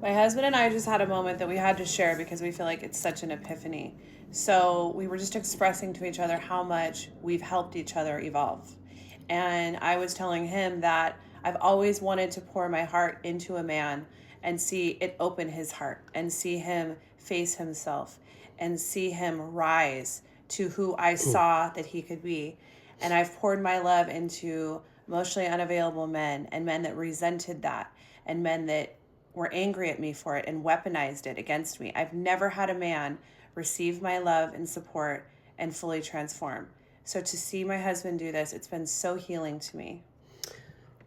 My husband and I just had a moment that we had to share because we feel like it's such an epiphany. So we were just expressing to each other how much we've helped each other evolve. And I was telling him that I've always wanted to pour my heart into a man and see it open his heart and see him face himself and see him rise to who I saw that he could be. And I've poured my love into emotionally unavailable men and men that resented that and men that were angry at me for it and weaponized it against me. I've never had a man receive my love and support and fully transform. So to see my husband do this, it's been so healing to me.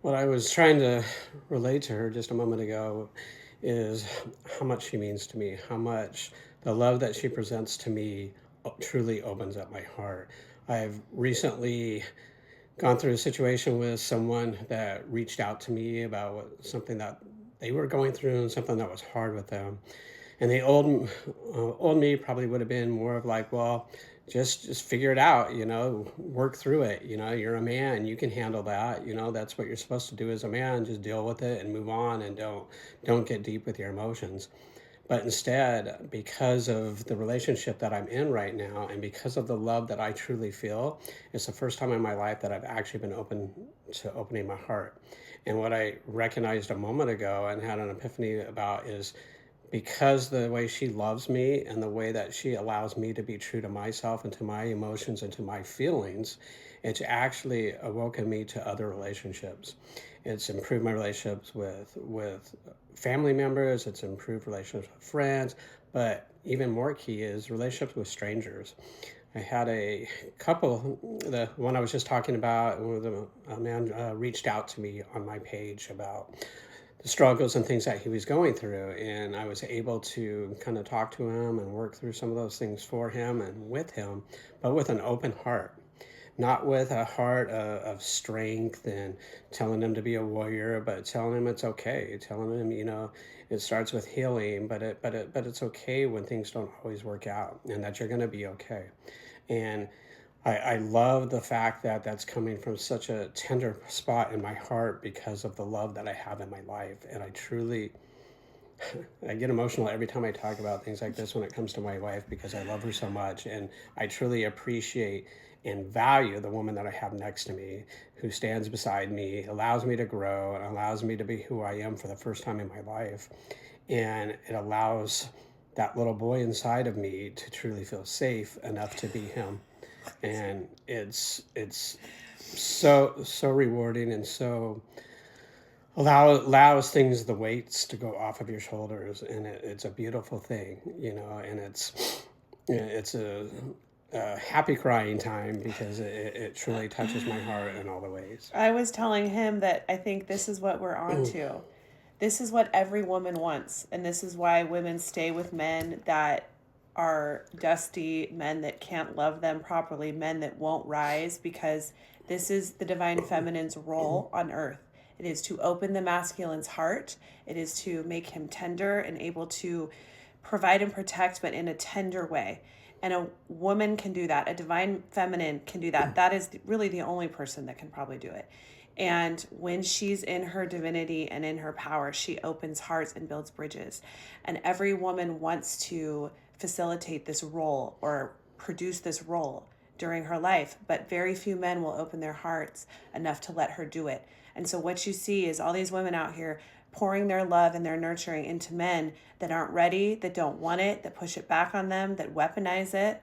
What I was trying to relate to her just a moment ago is how much she means to me, how much the love that she presents to me truly opens up my heart. I've recently gone through a situation with someone that reached out to me about something that they were going through and something that was hard with them. And the old me probably would have been more of like, well, just figure it out, work through it. You're a man, you can handle that. That's what you're supposed to do as a man. Just deal with it and move on, and don't get deep with your emotions. But instead, because of the relationship that I'm in right now, and because of the love that I truly feel, it's the first time in my life that I've actually been open to opening my heart. And what I recognized a moment ago and had an epiphany about is because the way she loves me and the way that she allows me to be true to myself and to my emotions and to my feelings, it's actually awoken me to other relationships. It's improved my relationships with family members, it's improved relationships with friends, but even more key is relationships with strangers. I had a couple, the one I was just talking about, a man reached out to me on my page about the struggles and things that he was going through. And I was able to kind of talk to him and work through some of those things for him and with him, but with an open heart. Not with a heart of strength and telling him to be a warrior, but telling him it's okay. Telling him, it starts with healing, but it's okay when things don't always work out, and that you're going to be okay. And I love the fact that that's coming from such a tender spot in my heart because of the love that I have in my life. And I truly, I get emotional every time I talk about things like this when it comes to my wife because I love her so much. And I truly appreciate and value the woman that I have next to me who stands beside me, allows me to grow, and allows me to be who I am for the first time in my life. And it allows that little boy inside of me to truly feel safe enough to be him. And it's so rewarding and so allows things, the weights to go off of your shoulders, and it's a beautiful thing, and it's a happy crying time because it truly touches my heart in all the ways. I was telling him that I think this is what we're on to. This is what every woman wants. And this is why women stay with men that are dusty, men that can't love them properly, men that won't rise, because this is the divine feminine's role on earth. It is to open the masculine's heart. It is to make him tender and able to provide and protect, but in a tender way. And a woman can do that. A divine feminine can do that. That is really the only person that can probably do it. And when she's in her divinity and in her power, she opens hearts and builds bridges. And every woman wants to facilitate this role or produce this role during her life, but very few men will open their hearts enough to let her do it. And so what you see is all these women out here pouring their love and their nurturing into men that aren't ready, that don't want it, that push it back on them, that weaponize it.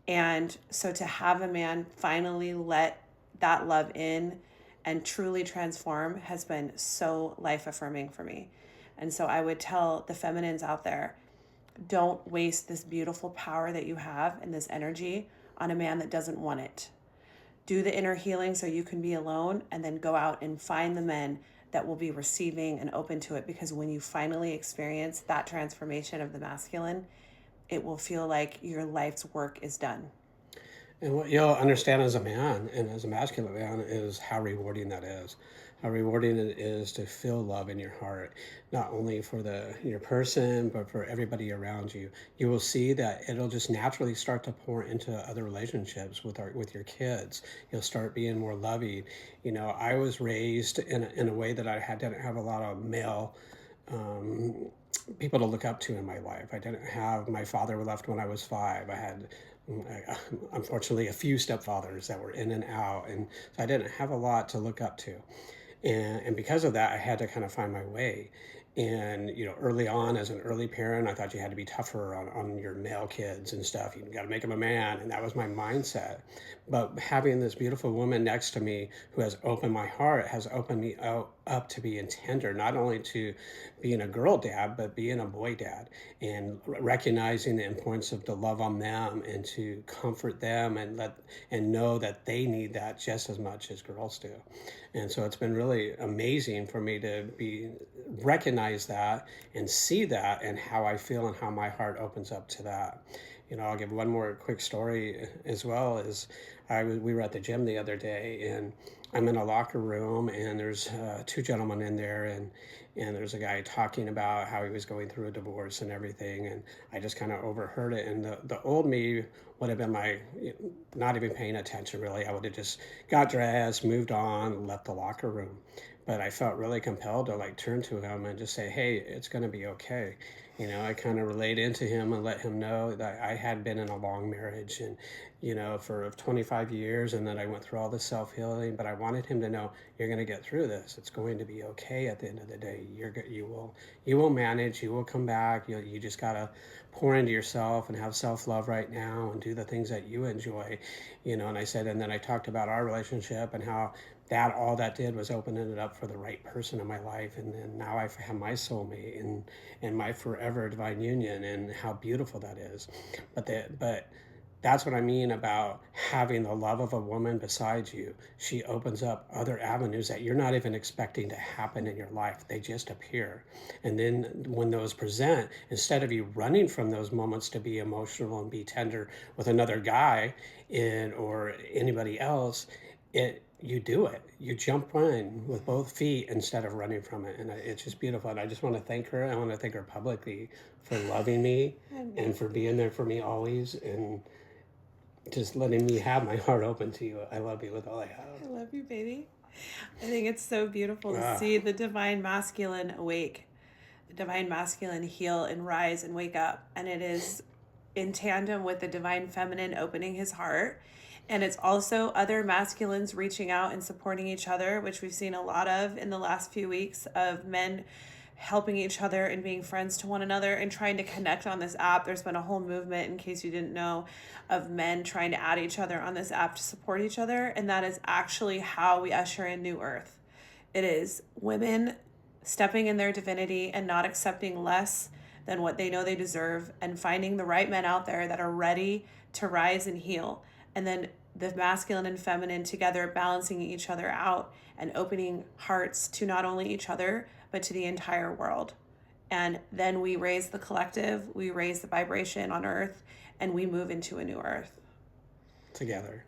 And so to have a man finally let that love in and truly transform has been so life affirming for me. And so I would tell the feminines out there, don't waste this beautiful power that you have and this energy on a man that doesn't want it. Do the inner healing so you can be alone, and then go out and find the men that will be receiving and open to it, because when you finally experience that transformation of the masculine, it will feel like your life's work is done. And what you'll understand as a man and as a masculine man is how rewarding that is. How rewarding it is to feel love in your heart, not only for your person, but for everybody around you. You will see that it'll just naturally start to pour into other relationships with your kids. You'll start being more loving. I was raised in a way that didn't have a lot of male people to look up to in my life. I didn't have my father left when I was 5. I had, unfortunately, a few stepfathers that were in and out, and so I didn't have a lot to look up to. And because of that, I had to kind of find my way. And early on, as an early parent, I thought you had to be tougher on your male kids and stuff. You got to make them a man, and that was my mindset. But having this beautiful woman next to me who has opened my heart, has opened me up to being tender, not only to being a girl dad, but being a boy dad, and recognizing the importance of the love on them and to comfort them and know that they need that just as much as girls do. And so it's been really amazing for me to recognize that and see that and how I feel and how my heart opens up to that. I'll give one more quick story as well. As we were at the gym the other day, and I'm in a locker room, and there's 2 gentlemen in there, and there's a guy talking about how he was going through a divorce and everything, and I just kind of overheard it. And the old me would have been not even paying attention really. I would have just got dressed, moved on, left the locker room. But I felt really compelled to turn to him and just say, hey, it's going to be okay. I kind of relayed into him and let him know that I had been in a long marriage and, for 25 years, and that I went through all this self-healing, but I wanted him to know, you're going to get through this. It's going to be okay at the end of the day. You will manage, you will come back. You just got to pour into yourself and have self-love right now and do the things that you enjoy, and I said, and then I talked about our relationship and how all that did was open it up for the right person in my life, and then now I have my soulmate and my forever divine union, and how beautiful that is. But that's what I mean about having the love of a woman beside you. She opens up other avenues that you're not even expecting to happen in your life. They just appear. And then when those present, instead of you running from those moments to be emotional and be tender with another guy or anybody else, you do it. You jump in with both feet instead of running from it. And it's just beautiful. And I just want to thank her. I want to thank her publicly for loving me and for being there for me always, and just letting me have my heart open to you. I love you with all I have. I love you, baby. I think it's so beautiful to see the divine masculine awake, the divine masculine heal and rise and wake up. And it is in tandem with the divine feminine opening his heart. And it's also other masculines reaching out and supporting each other, which we've seen a lot of in the last few weeks, of men helping each other and being friends to one another and trying to connect on this app. There's been a whole movement, in case you didn't know, of men trying to add each other on this app to support each other. And that is actually how we usher in New Earth. It is women stepping in their divinity and not accepting less than what they know they deserve, and finding the right men out there that are ready to rise and heal. And then the masculine and feminine together balancing each other out and opening hearts to not only each other, but to the entire world. And then we raise the collective, we raise the vibration on Earth, and we move into a new Earth. Together.